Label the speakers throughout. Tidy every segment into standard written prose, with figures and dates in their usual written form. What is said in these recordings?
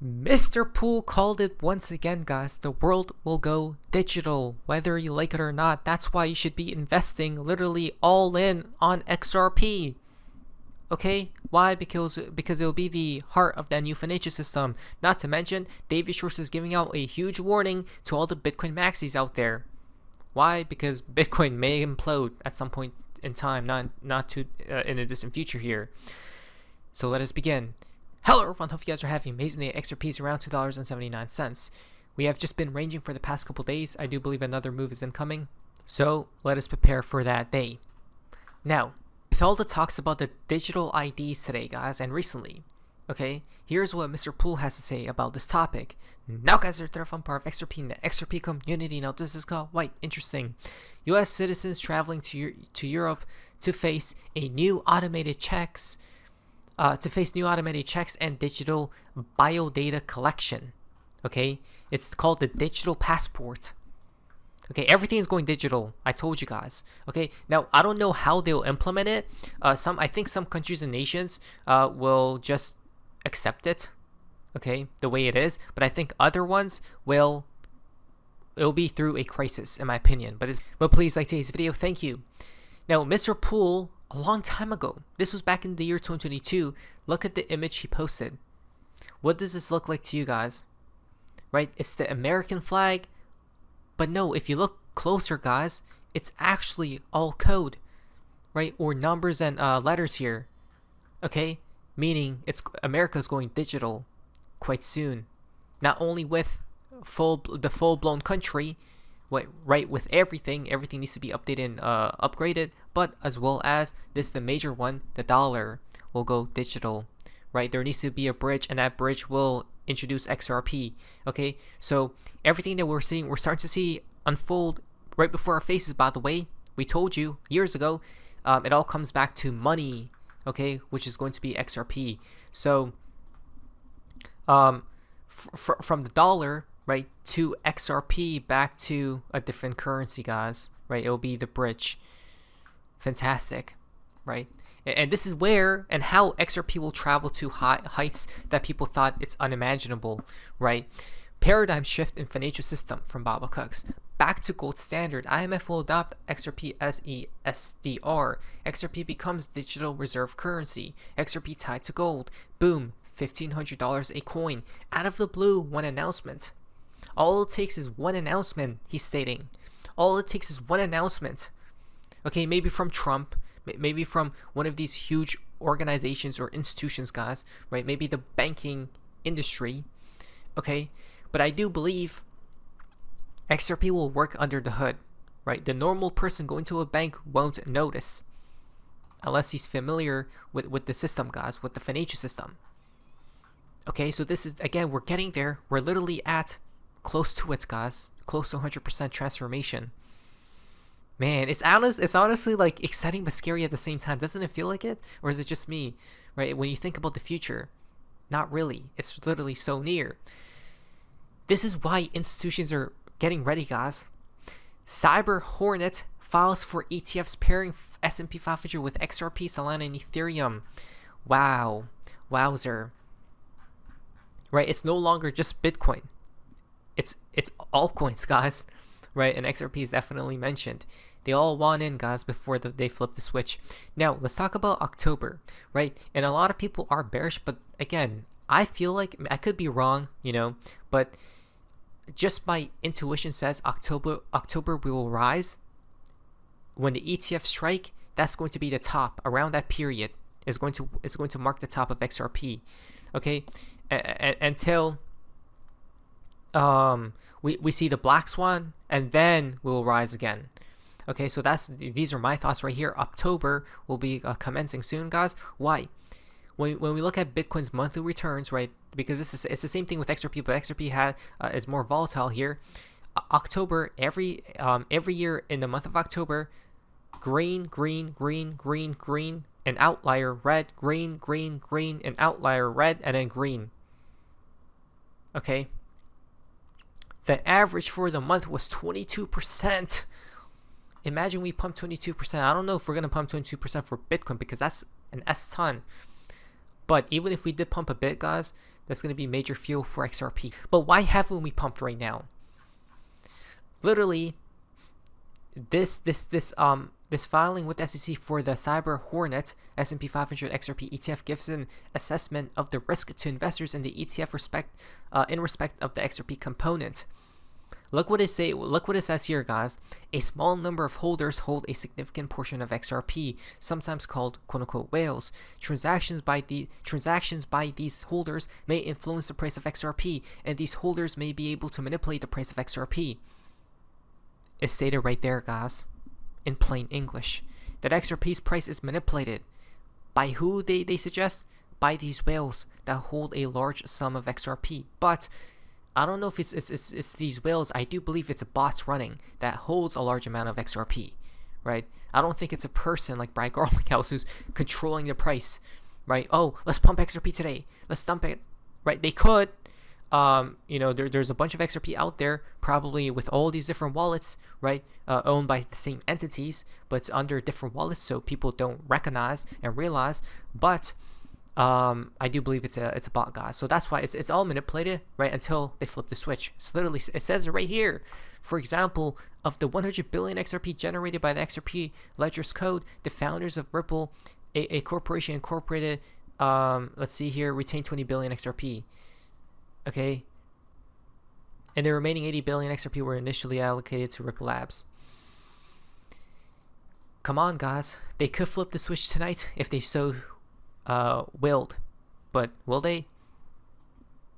Speaker 1: Mr. Poole called it once again, guys. The world will go digital, whether you like it or not. That's why you should be investing literally all in on XRP. Okay? Why? Because it will be the heart of that new financial system. Not to mention, David Schwartz is giving out a huge warning to all the Bitcoin maxis out there. Why? Because Bitcoin may implode at some point in time, not too in a distant future here. So let us begin. Hello everyone, hope you guys are having an amazing day. XRP is around $2.79. We have just been ranging for the past couple days. I do believe another move is incoming. So let us prepare for that day. Now, with all the talks about the digital IDs today, guys, and recently, okay, here's what Mr. Poole has to say about this topic. Now, guys, are a fun part of XRP in the XRP community. Now, this is quite interesting. U.S. citizens traveling to Europe to face new automated checks. And digital biodata collection. Okay, it's called the digital passport. Okay, everything is going digital. I told you guys. Okay, now I don't know how they'll implement it. I think some countries and nations will just accept it. Okay, the way it is. But I think other ones it'll be through a crisis, in my opinion. But please like today's video. Thank you. Now, Mr. Poole, a long time ago, this was back in the year 2022, look at the image he posted. What does this look like to you guys? Right, it's the American flag, but no, if you look closer, guys, it's actually all code, right, or numbers and letters here. Okay, meaning America's going digital quite soon. Not only with the full-blown country, right, with everything needs to be updated and upgraded, but as well as the major one, the dollar will go digital, right? There needs to be a bridge, and that bridge will introduce XRP. Okay, so everything that we're starting to see unfold right before our faces. By the way, we told you years ago, it all comes back to money, okay, which is going to be XRP. So from the dollar, right, to XRP, back to a different currency, guys, right? It'll be the bridge. Fantastic, right? And this is where and how XRP will travel to heights that people thought it's unimaginable, right? Paradigm shift in financial system from Baba Cooks. Back to gold standard. IMF will adopt XRP as SDR. XRP becomes digital reserve currency. XRP tied to gold. Boom, $1,500 a coin. Out of the blue, one announcement. All it takes is one announcement, he's stating. All it takes is one announcement. Okay, maybe from Trump, maybe from one of these huge organizations or institutions, guys, right? Maybe the banking industry, okay? But I do believe XRP will work under the hood, right? The normal person going to a bank won't notice unless he's familiar with the system, guys, with the financial system. Okay, so this is, again, we're getting there. We're literally at close to it, guys. Close to 100% transformation. Man, it's honestly like exciting but scary at the same time. Doesn't it feel like it? Or is it just me? Right? When you think about the future, not really. It's literally so near. This is why institutions are getting ready, guys. Cyber Hornet files for ETFs pairing S&P 500 with XRP, Solana, and Ethereum. Wow. Wowzer. Right? It's no longer just Bitcoin. It's altcoins, guys. Right? And XRP is definitely mentioned. They all want in, guys, before they flip the switch. Now, let's talk about October, right? And a lot of people are bearish, but again, I feel like, I could be wrong, but just my intuition says October we will rise. When the ETF strike, that's going to be the top. Around that period is going to mark the top of XRP. Okay? Until we see the black swan, and then we'll rise again. Okay, so these are my thoughts right here. October will be commencing soon, guys. Why? When we look at Bitcoin's monthly returns, right? Because it's the same thing with XRP, but XRP is more volatile here. October, every year in the month of October, green, an outlier red, green, an outlier red, and then green. Okay. The average for the month was 22%. Imagine we pump 22%. I don't know if we're going to pump 22% for Bitcoin because that's an S ton. But even if we did pump a bit, guys, That's going to be major fuel for XRP. But why haven't we pumped right now? Literally, this filing with SEC for the Cyber Hornet S&P 500 XRP ETF gives an assessment of the risk to investors in the ETF in respect of the XRP component. Look what it says here, guys. A small number of holders hold a significant portion of XRP, sometimes called "quote-unquote" whales. Transactions by these holders may influence the price of XRP, and these holders may be able to manipulate the price of XRP. It's stated right there, guys, in plain English, that XRP's price is manipulated. By who they suggest? By these whales that hold a large sum of XRP. But I don't know if it's these whales. I do believe it's a bot running that holds a large amount of XRP, right? I don't think it's a person like Brad Garlinghouse who's controlling the price, right? Oh, let's pump XRP today. Let's dump it, right? They could. There's a bunch of XRP out there, probably with all these different wallets, right? Owned by the same entities, but it's under different wallets, so people don't recognize and realize. But I do believe it's a bot, guys. So that's why it's all manipulated, right? Until they flip the switch. It's literally, it says it right here. For example, of the 100 billion XRP generated by the XRP ledger's code, the founders of Ripple, a corporation incorporated, let's see here, retained 20 billion XRP. Okay, and the remaining 80 billion XRP were initially allocated to Ripple Labs. Come on, guys. They could flip the switch tonight if they so willed. But will they?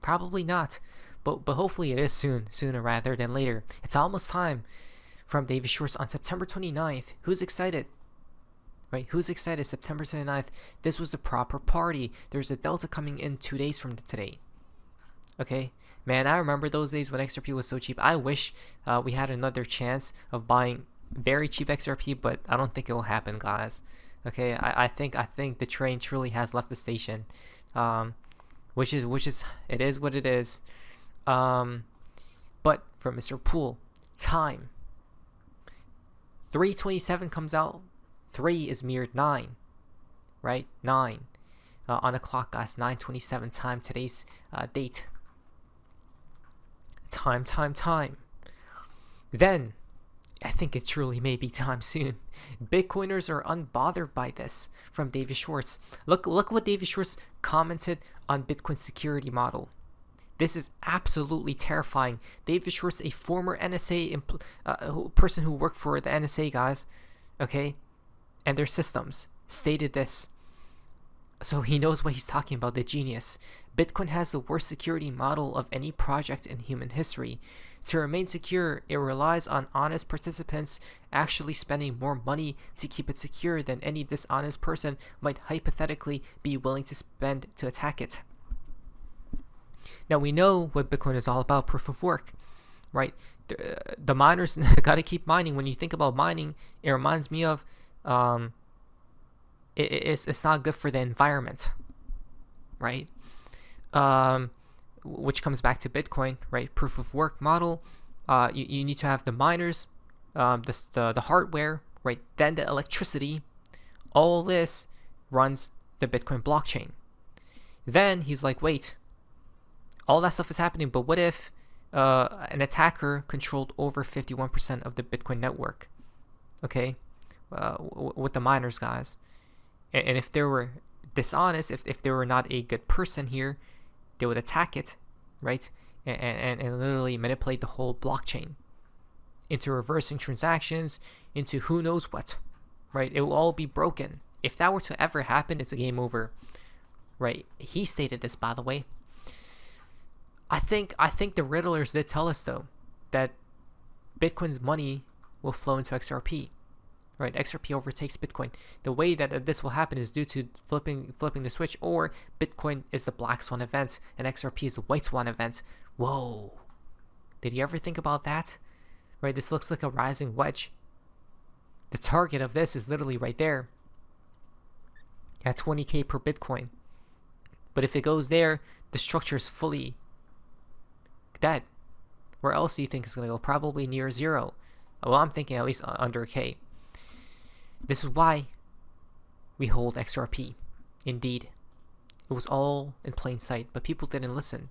Speaker 1: Probably not. But hopefully it is sooner rather than later. It's almost time. From David Schwartz on September 29th. Who's excited? Right? Who's excited? September 29th. This was the proper party. There's a delta coming in 2 days from today. Okay, man, I remember those days when XRP was so cheap. I wish we had another chance of buying very cheap XRP, but I don't think it will happen, guys. Okay, I think the train truly has left the station, which is it is what it is. But for Mr. Poole, time 3:27 comes out. 3 is mirrored 9, right? 9 on the clock, guys. 9:27 time. Today's date. Time. Then, I think it truly may be time soon. Bitcoiners are unbothered by this. From David Schwartz. Look what David Schwartz commented on Bitcoin security model. This is absolutely terrifying. David Schwartz, a former NSA person who worked for the NSA, guys, okay, and their systems, stated this. So he knows what he's talking about, the genius. Bitcoin has the worst security model of any project in human history. To remain secure, it relies on honest participants actually spending more money to keep it secure than any dishonest person might hypothetically be willing to spend to attack it. Now we know what Bitcoin is all about, proof of work, right? The miners got to keep mining. When you think about mining, it reminds me of it's not good for the environment, right? Which comes back to Bitcoin, right? Proof of work model. You need to have the miners, the hardware, right? Then the electricity. All this runs the Bitcoin blockchain. Then he's like, wait, all that stuff is happening, but what if an attacker controlled over 51% of the Bitcoin network? Okay, with the miners, guys. And if they were dishonest, if they were not a good person here, they would attack it, right? And literally manipulate the whole blockchain into reversing transactions, into who knows what, right? It will all be broken. If that were to ever happen, it's a game over, right? He stated this, by the way. I think the Riddlers did tell us, though, that Bitcoin's money will flow into XRP. Right, XRP overtakes Bitcoin. The way that this will happen is due to flipping the switch, or Bitcoin is the black swan event and XRP is the white swan event. Whoa! Did you ever think about that? Right, this looks like a rising wedge. The target of this is literally right there at 20K per Bitcoin. But if it goes there, the structure is fully dead. Where else do you think it's going to go? Probably near zero. Well, I'm thinking at least under a K. This is why we hold XRP. Indeed. It was all in plain sight, but people didn't listen.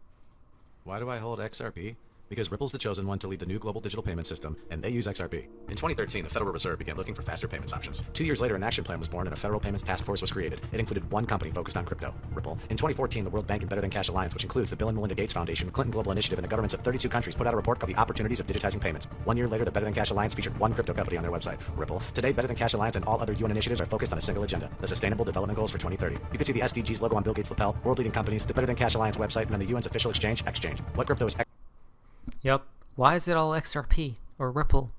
Speaker 2: Why do I hold XRP? Because Ripple's the chosen one to lead the new global digital payment system, and they use XRP. In 2013, the Federal Reserve began looking for faster payments options. 2 years later, an action plan was born and a federal payments task force was created. It included one company focused on crypto, Ripple. In 2014, the World Bank and Better Than Cash Alliance, which includes the Bill and Melinda Gates Foundation, Clinton Global Initiative, and the governments of 32 countries, put out a report called The Opportunities of Digitizing Payments. 1 year later, the Better Than Cash Alliance featured one crypto company on their website, Ripple. Today, Better Than Cash Alliance and all other UN initiatives are focused on a single agenda, the Sustainable Development Goals for 2030. You can see the SDGs logo on Bill Gates' lapel, world-leading companies, the Better Than Cash Alliance website, and on the UN's official exchange, Exchange. What crypto is
Speaker 1: Yep. Why is it all XRP or Ripple?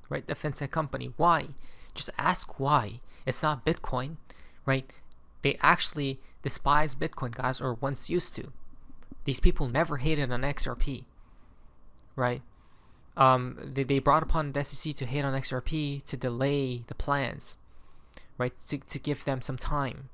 Speaker 1: Right? The fintech company. Why? Just ask why. It's not Bitcoin, right? They actually despise Bitcoin, guys, or once used to. These people never hated on XRP, right? They brought upon the SEC to hate on XRP to delay the plans, right? To give them some time.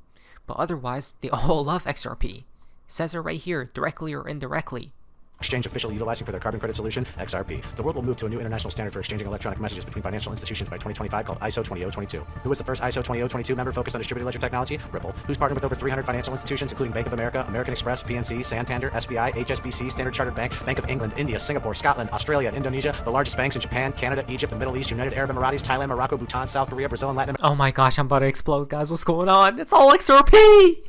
Speaker 1: But otherwise, they all love XRP. It says it right here, directly or indirectly.
Speaker 2: Exchange officially utilizing for their carbon credit solution, XRP. The world will move to a new international standard for exchanging electronic messages between financial institutions by 2025 called ISO 20022. Who was the first ISO 20022 member focused on distributed ledger technology? Ripple. Who's partnered with over 300 financial institutions, including Bank of America, American Express, PNC, Santander, SBI, HSBC, Standard Chartered Bank, Bank of England, India, Singapore, Scotland, Australia, and Indonesia, the largest banks in Japan, Canada, Egypt, the Middle East, United Arab Emirates, Thailand, Morocco, Bhutan, South Korea, Brazil, and Latin
Speaker 1: Oh my gosh, I'm about to explode, guys. What's going on? It's all XRP!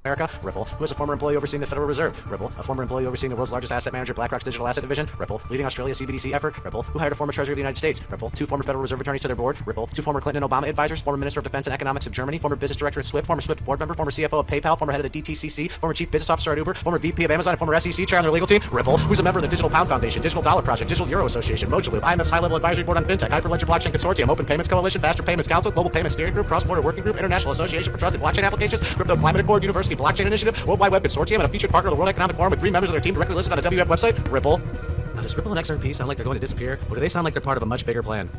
Speaker 2: America, Ripple, who is a former employee overseeing the Federal Reserve, Ripple, a former employee overseeing the world's largest asset manager, BlackRock's digital asset division, Ripple, leading Australia's CBDC effort, Ripple, who hired a former Treasury of the United States, Ripple, 2 former Federal Reserve attorneys to their board, Ripple, 2 former Clinton and Obama advisors, former Minister of Defense and Economics of Germany, former business director at SWIFT, former SWIFT board member, former CFO of PayPal, former head of the DTCC, former chief business officer at Uber, former VP of Amazon, and former SEC chair on their legal team, Ripple, who's a member of the Digital Pound Foundation, Digital Dollar Project, Digital Euro Association, Mojaloop, IMF's high-level advisory board on fintech, Hyperledger Blockchain Consortium, Open Payments Coalition, Faster Payments Council, Global Payments Steering Group, Cross-Border Working Group, International Association for Trusted Blockchain Applications, Crypto Climate Accord, University Blockchain Initiative, Worldwide Web Consortium, and a featured partner of the World Economic Forum with 3 members of their team directly listed on the WF website, Ripple. Now, does Ripple and XRP sound like they're going to disappear, or do they sound like they're part of a much bigger plan?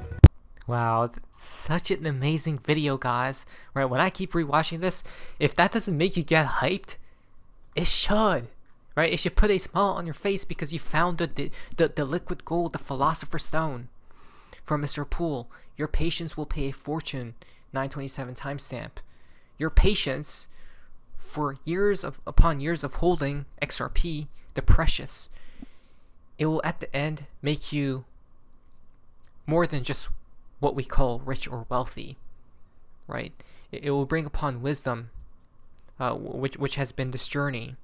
Speaker 1: Wow, such an amazing video, guys. Right, when I keep rewatching this, if that doesn't make you get hyped, it should. Right, it should put a smile on your face because you found the liquid gold, the philosopher's stone. From Mr. Poole, your patience will pay a fortune. 927 timestamp. Your patience for years upon years of holding XRP, the precious, it will at the end make you more than just what we call rich or wealthy, right? It will bring upon wisdom, which has been this journey.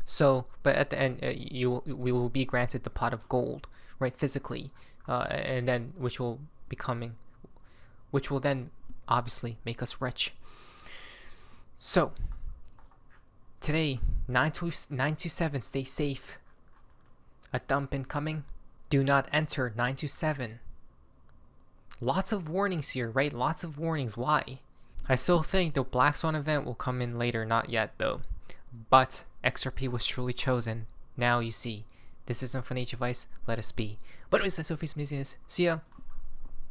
Speaker 1: So, but at the end, we will be granted the pot of gold, right, physically, and then which will then obviously make us rich. So, today, 927, stay safe. A dump incoming. Do not enter 927. Lots of warnings here, right? Lots of warnings. Why? I still think the Black Swan event will come in later. Not yet, though. But XRP was truly chosen. Now you see. This isn't financial advice. Let us be. But anyways, that's Sophie's Business. See ya.